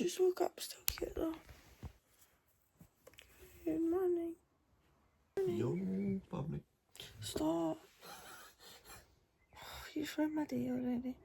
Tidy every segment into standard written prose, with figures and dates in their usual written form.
Just woke up, still cute though. Good morning. Yo, public. Stop. You've ruined my day already.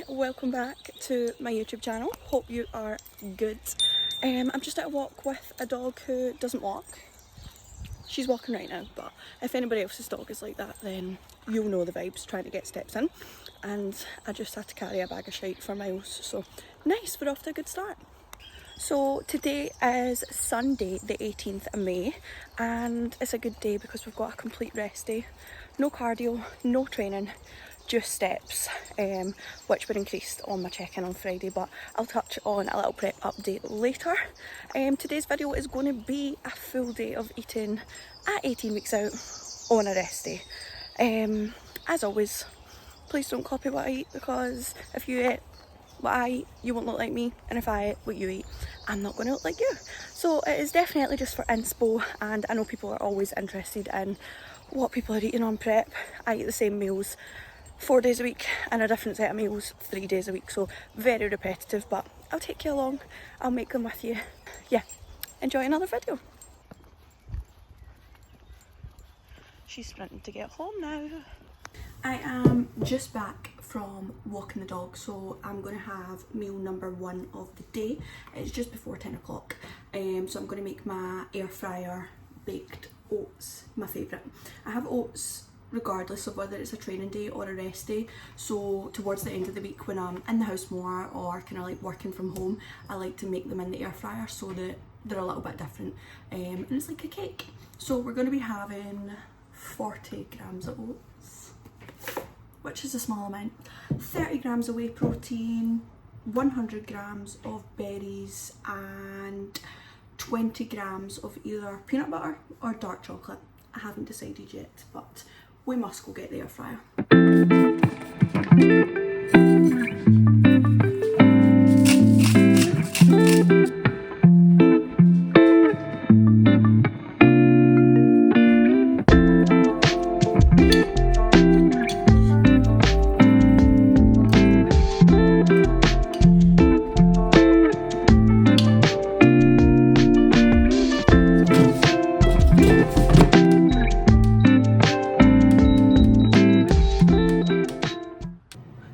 Welcome back to my YouTube channel. Hope you are good. I'm just at a walk with a dog who doesn't walk. She's walking right now, but if anybody else's dog is like that, then you'll know the vibes, trying to get steps in. And I just had to carry a bag of shite for miles, so nice, we're off to a good start. So today is Sunday the 18th of May and it's a good day because we've got a complete rest day. No cardio, no training, just steps, which were increased on my check-in on Friday, but I'll touch on a little prep update later. Today's video is going to be a full day of eating at 18 weeks out on a rest day. As always, please don't copy what I eat, because if you eat what I eat, you won't look like me, and if I eat what you eat, I'm not going to look like you. So it is definitely just for inspo, and I know people are always interested in what people are eating on prep. I eat the same meals 4 days a week and a different set of meals 3 days a week, so very repetitive, but I'll take you along, I'll make them with you. Yeah, enjoy another video. She's sprinting to get home now. I am just back from walking the dog, so I'm going to have meal number 1 of the day. It's just before 10 o'clock, so I'm going to make my air fryer baked oats, my favourite. I have oats regardless of whether it's a training day or a rest day, so towards the end of the week when I'm in the house more or kind of like working from home, I like to make them in the air fryer so that they're a little bit different, and it's like a cake. So we're going to be having 40 grams of oats. which is a small amount, 30 grams of whey protein, 100 grams of berries and 20 grams of either peanut butter or dark chocolate. I haven't decided yet, but we must go get the air fryer.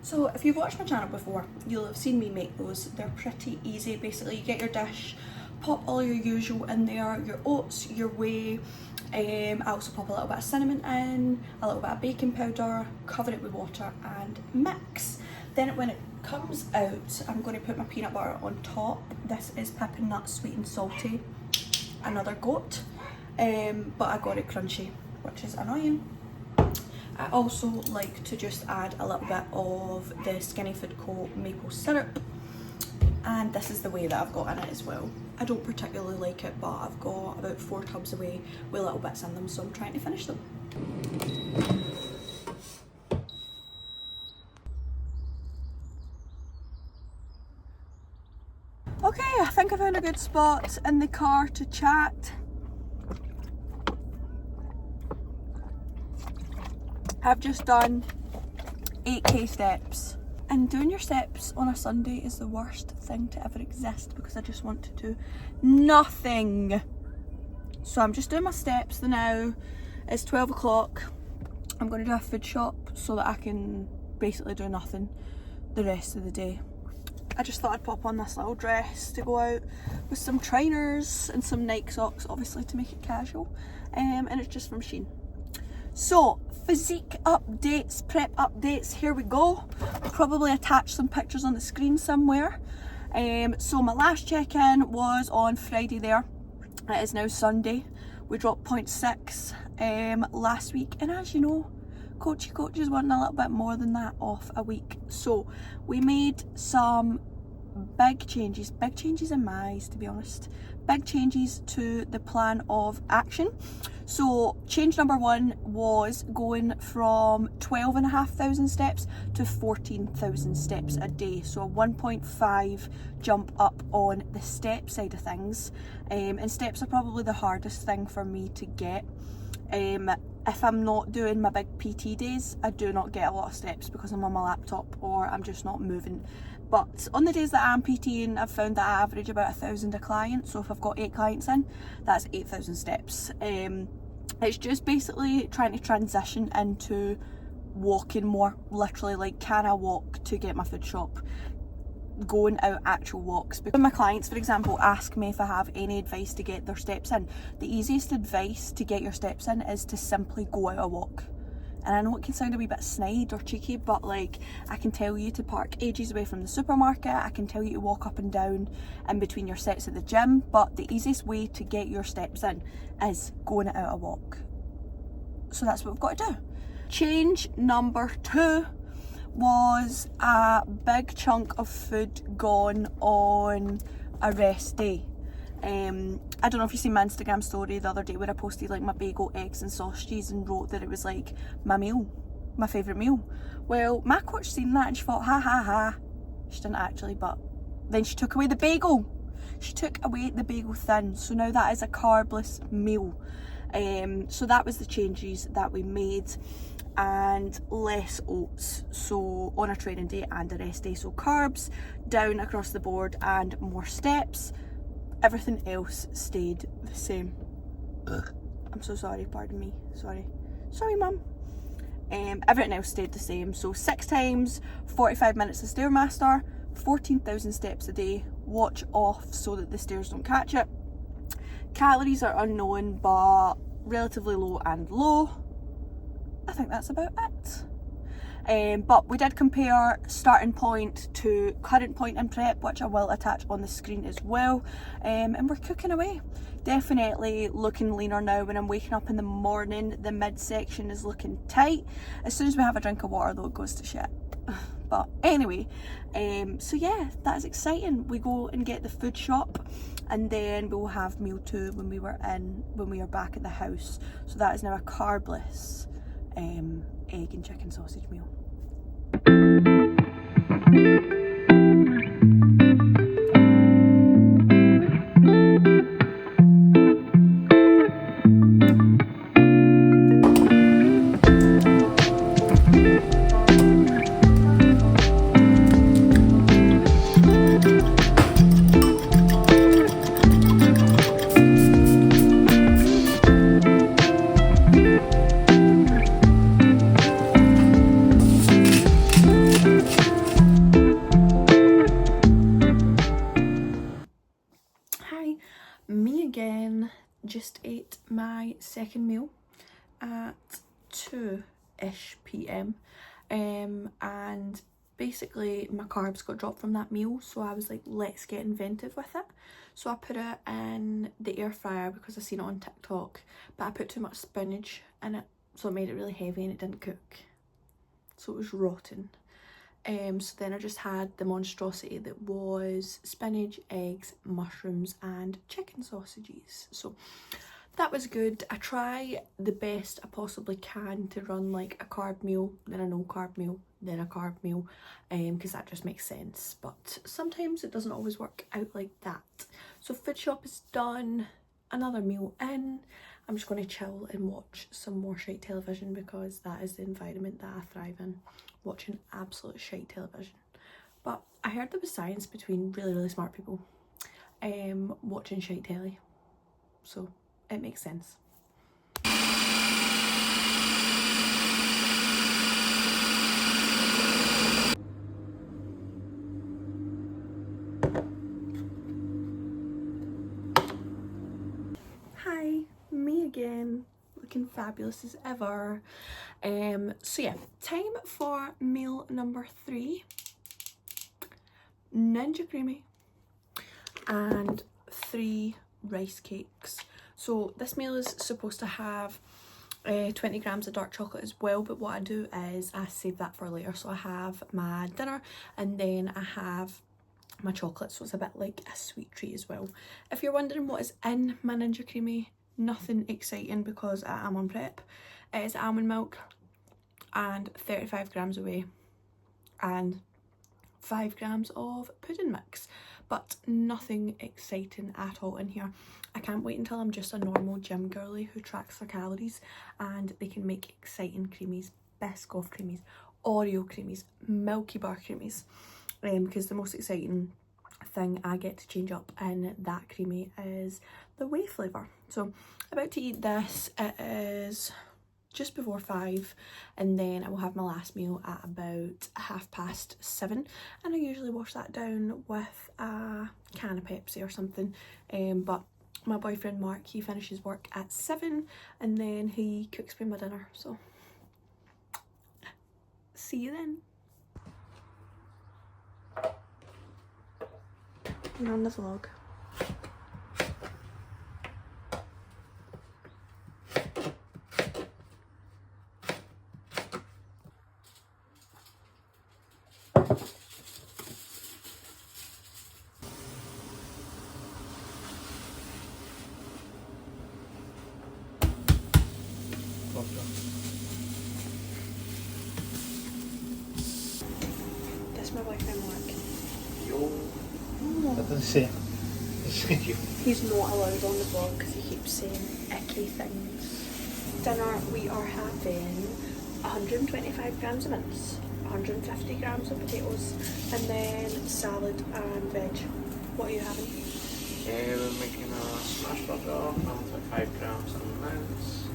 So if you've watched my channel before, you'll have seen me make those. They're pretty easy. Basically, you get your dish, pop all your usual in there, your oats, your whey. I also pop a little bit of cinnamon in, a little bit of baking powder, cover it with water and mix. Then when it comes out, I'm going to put my peanut butter on top. This is Pippin Nut Sweet and Salty, another goat, but I got it crunchy, which is annoying. I also like to just add a little bit of the Skinny Food Co maple syrup, and this is the whey that I've got in it as well. I don't particularly like it, but I've got about 4 tubs of whey with little bits in them, so I'm trying to finish them. Okay, I think I found a good spot in the car to chat. I've just done 8k steps, and doing your steps on a Sunday is the worst thing to ever exist because I just want to do nothing. So I'm just doing my steps now. It's 12 o'clock. I'm going to do a food shop so that I can basically do nothing the rest of the day. I just thought I'd pop on this little dress to go out with some trainers and some Nike socks, obviously to make it casual, and it's just from Shein. So, physique updates, prep updates, here we go. I'll probably attach some pictures on the screen somewhere. So my last check-in was on Friday there. It is now Sunday. We dropped 0.6 last week, and as you know, coaches wanting a little bit more than that off a week. So we made some big changes in my eyes, to be honest. Big changes to the plan of action. So change number 1 was going from 12,500 steps to 14,000 steps a day. So a 1.5 jump up on the step side of things. And steps are probably the hardest thing for me to get. If I'm not doing my big PT days, I do not get a lot of steps because I'm on my laptop or I'm just not moving. But on the days that I'm PTing, I've found that I average about 1,000 a client. So if I've got 8 clients in, that's 8,000 steps. It's just basically trying to transition into walking more. Literally, like, can I walk to get my food shop? Going out actual walks. Because when my clients, for example, ask me if I have any advice to get their steps in, the easiest advice to get your steps in is to simply go out a walk. And I know it can sound a wee bit snide or cheeky, but like, I can tell you to park ages away from the supermarket, I can tell you to walk up and down in between your sets at the gym, but the easiest way to get your steps in is going out a walk. So that's what we've got to do. Change number 2 was a big chunk of food gone on a rest day. I don't know if you seen my Instagram story the other day where I posted like my bagel, eggs and sausages and wrote that it was like my meal, my favourite meal. Well, my coach seen that and she thought, ha ha ha. She didn't actually, but then she took away the bagel. She took away the bagel thin, so now that is a carbless meal. So that was the changes that we made, and less oats, so on a training day and a rest day. So carbs down across the board and more steps. Everything else stayed the same. I'm so sorry, pardon me, sorry mum. Everything else stayed the same. So 6 times 45 minutes of Stairmaster, 14,000 steps a day. Watch off so that the stairs don't catch it. Calories are unknown but relatively low and low. I think that's about it. But we did compare starting point to current point in prep, which I will attach on the screen as well, and we're cooking away. Definitely looking leaner now. When I'm waking up in the morning, the midsection is looking tight. As soon as we have a drink of water though, it goes to shit. But anyway, so yeah, that is exciting. We go and get the food shop, and then we'll have meal 2 when we are back at the house. So that is now a carbless egg and chicken sausage meal. Me again. Just ate my second meal at 2ish p.m. And basically my carbs got dropped from that meal, so I was like, let's get inventive with it. So I put it in the air fryer because I seen it on TikTok, but I put too much spinach in it, so it made it really heavy and it didn't cook, so it was rotten. So then I just had the monstrosity that was spinach, eggs, mushrooms and chicken sausages. So that was good. I try the best I possibly can to run like a carb meal, then a no carb meal, then a carb meal, because that just makes sense. But sometimes it doesn't always work out like that. So food shop is done, another meal in. I'm just going to chill and watch some more shite television because that is the environment that I thrive in, watching absolute shite television. But I heard there was science between really smart people watching shite telly, so it makes sense. Hi, me again, looking fabulous as ever. So yeah, time for meal number 3. Ninja creamy and 3 rice cakes. So this meal is supposed to have 20 grams of dark chocolate as well, but what I do is I save that for later. So I have my dinner and then I have my chocolate, so it's a bit like a sweet treat as well. If you're wondering what is in my Ninja creamy, nothing exciting because I am on prep. It is almond milk and 35 grams of whey and 5 grams of pudding mix, but nothing exciting at all in here. I can't wait until I'm just a normal gym girly who tracks their calories and they can make exciting creamies, Biscoff creamies, Oreo creamies, Milky Bar creamies, because the most exciting thing I get to change up in that creamy is the whey flavour. So about to eat this. It is just before 5 and then I will have my last meal at about 7:30, and I usually wash that down with a can of Pepsi or something, but my boyfriend Mark, he finishes work at 7 and then he cooks me my dinner, so see you then. You're on the vlog. That's my boyfriend Mark. Yo. That doesn't say. He's not allowed on the vlog because he keeps saying icky things. Dinner, we are having 125 grams of mince, 150 grams of potatoes, and then salad and veg. What are you having? We're making a smash burger, 5 grams of mince,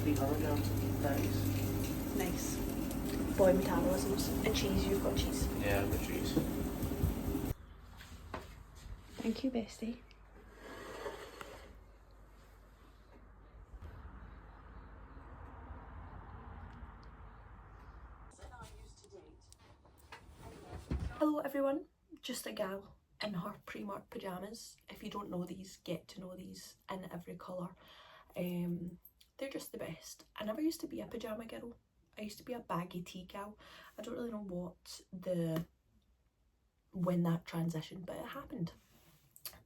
300 grams of patties. Nice. Boy metabolisms. And cheese, you've got cheese. Yeah, the cheese. Thank you, bestie. Hello everyone, just a gal in her pre-marked pyjamas. If you don't know these, get to know these in every colour. They're just the best. I never used to be a pyjama girl. I used to be a baggy tee gal. I don't really know when that transitioned, but it happened.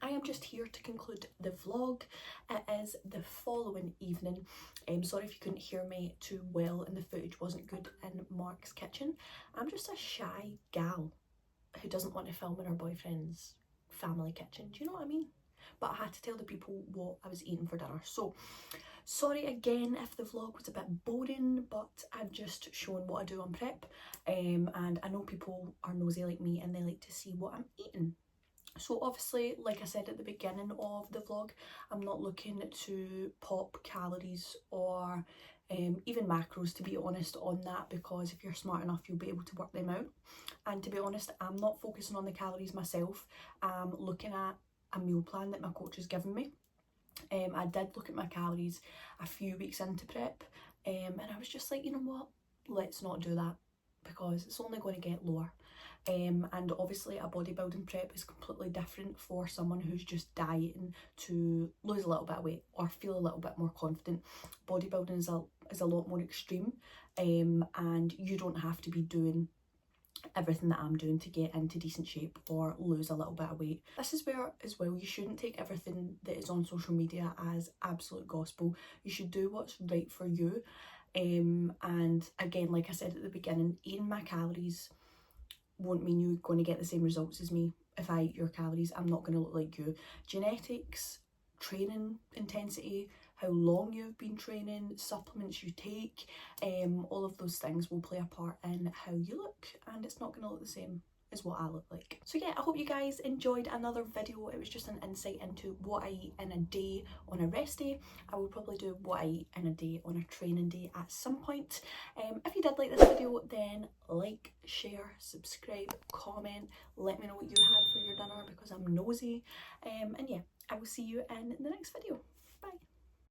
I am just here to conclude the vlog. It is the following evening. Sorry if you couldn't hear me too well and the footage wasn't good in Mark's kitchen. I'm just a shy gal who doesn't want to film in her boyfriend's family kitchen. Do you know what I mean? But I had to tell the people what I was eating for dinner. So sorry again if the vlog was a bit boring, but I've just shown what I do on prep. And I know people are nosy like me and they like to see what I'm eating. So obviously, like I said at the beginning of the vlog, I'm not looking to pop calories or even macros, to be honest, on that, because if you're smart enough you'll be able to work them out. And to be honest, I'm not focusing on the calories myself. I'm looking at a meal plan that my coach has given me. I did look at my calories a few weeks into prep, and I was just like, you know what, let's not do that, because it's only going to get lower. And obviously a bodybuilding prep is completely different for someone who's just dieting to lose a little bit of weight or feel a little bit more confident. Bodybuilding is a lot more extreme, and you don't have to be doing everything that I'm doing to get into decent shape or lose a little bit of weight. This is where as well you shouldn't take everything that is on social media as absolute gospel. You should do what's right for you. And again, like I said at the beginning, eating my calories won't mean you're going to get the same results as me. If I eat your calories, I'm not going to look like you. Genetics, training intensity, how long you've been training, supplements you take, all of those things will play a part in how you look, and it's not going to look the same as what I look like. So yeah, I hope you guys enjoyed another video. It was just an insight into what I eat in a day on a rest day. I will probably do what I eat in a day on a training day at some point. If you did like this video, then like, share, subscribe, comment, let me know what you had for your dinner because I'm nosy. And yeah, I will see you in the next video. Bye.